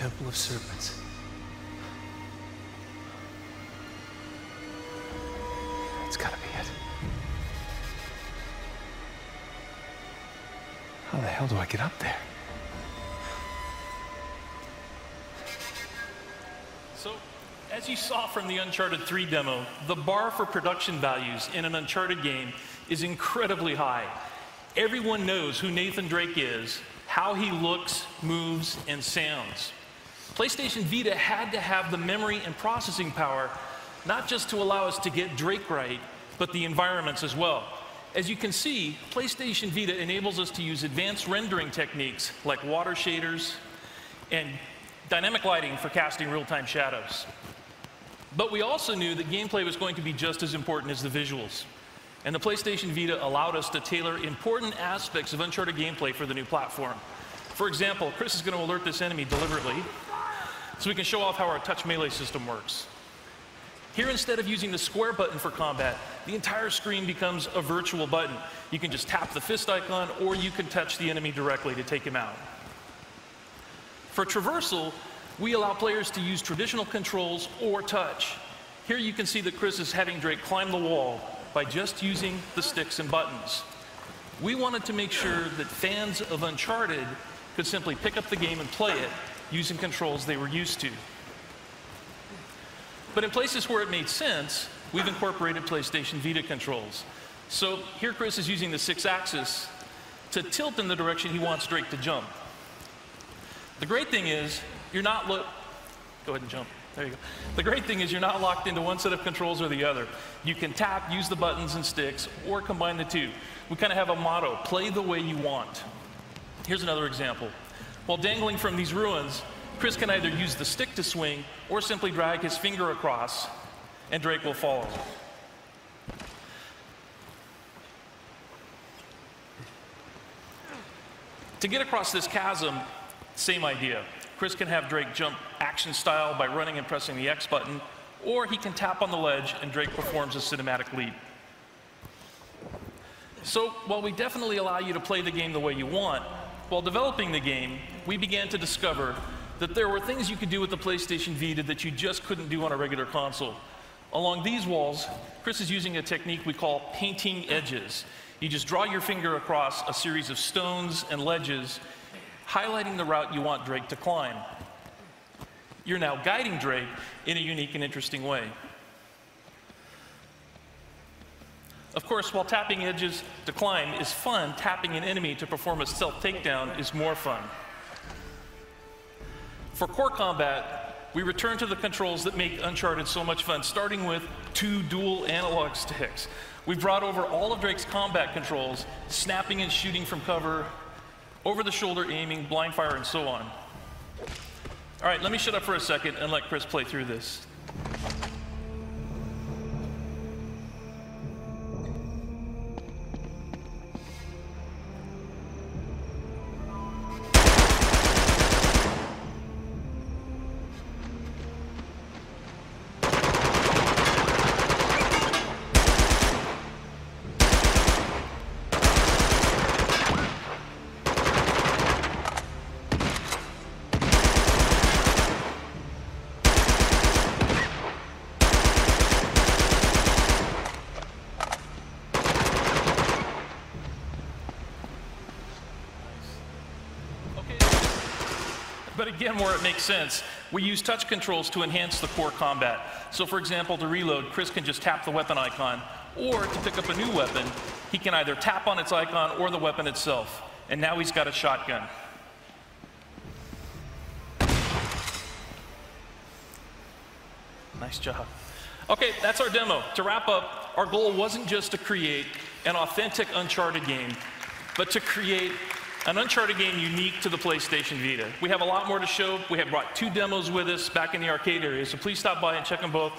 Temple of Serpents. That's gotta be it. How the hell do I get up there? So, as you saw from the Uncharted 3 demo, the bar for production values in an Uncharted game is incredibly high. Everyone knows who Nathan Drake is, how he looks, moves, and sounds. PlayStation Vita had to have the memory and processing power, not just to allow us to get Drake right, but the environments as well. As you can see, PlayStation Vita enables us to use advanced rendering techniques like water shaders and dynamic lighting for casting real-time shadows. But we also knew that gameplay was going to be just as important as the visuals. And the PlayStation Vita allowed us to tailor important aspects of Uncharted gameplay for the new platform. For example, Chris is going to alert this enemy deliberately so we can show off how our touch melee system works. Here, instead of using the square button for combat, the entire screen becomes a virtual button. You can just tap the fist icon, or you can touch the enemy directly to take him out. For traversal, we allow players to use traditional controls or touch. Here you can see that Chris is having Drake climb the wall by just using the sticks and buttons. We wanted to make sure that fans of Uncharted could simply pick up the game and play it using controls they were used to. But in places where it made sense, we've incorporated PlayStation Vita controls. So here Chris is using the 6-axis to tilt in the direction he wants Drake to jump. The great thing is, you're not go ahead and jump. There you go. The great thing is you're not locked into one set of controls or the other. You can tap, use the buttons and sticks, or combine the two. We kind of have a motto, play the way you want. Here's another example. While dangling from these ruins, Chris can either use the stick to swing or simply drag his finger across, and Drake will follow. To get across this chasm, same idea. Chris can have Drake jump action style by running and pressing the X button, or he can tap on the ledge and Drake performs a cinematic leap. So while we definitely allow you to play the game the way you want, while developing the game, we began to discover that there were things you could do with the PlayStation Vita that you just couldn't do on a regular console. Along these walls, Chris is using a technique we call painting edges. You just draw your finger across a series of stones and ledges, highlighting the route you want Drake to climb. You're now guiding Drake in a unique and interesting way. Of course, while tapping edges to climb is fun, tapping an enemy to perform a stealth takedown is more fun. For core combat, we return to the controls that make Uncharted so much fun, starting with 2 dual analog sticks. We've brought over all of Drake's combat controls, snapping and shooting from cover, over-the-shoulder aiming, blind fire, and so on. All right, let me shut up for a second and let Chris play through this. But again, where it makes sense, we use touch controls to enhance the core combat. So for example, to reload, Chris can just tap the weapon icon, or to pick up a new weapon, he can either tap on its icon or the weapon itself. And now he's got a shotgun. Nice job. Okay, that's our demo. To wrap up, our goal wasn't just to create an authentic Uncharted game, but to create an Uncharted game unique to the PlayStation Vita. We have a lot more to show. We have brought 2 demos with us back in the arcade area, so please stop by and check them both.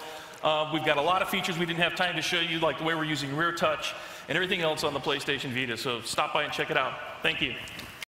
We've got a lot of features we didn't have time to show you, like the way we're using rear touch and everything else on the PlayStation Vita, so stop by and check it out. Thank you.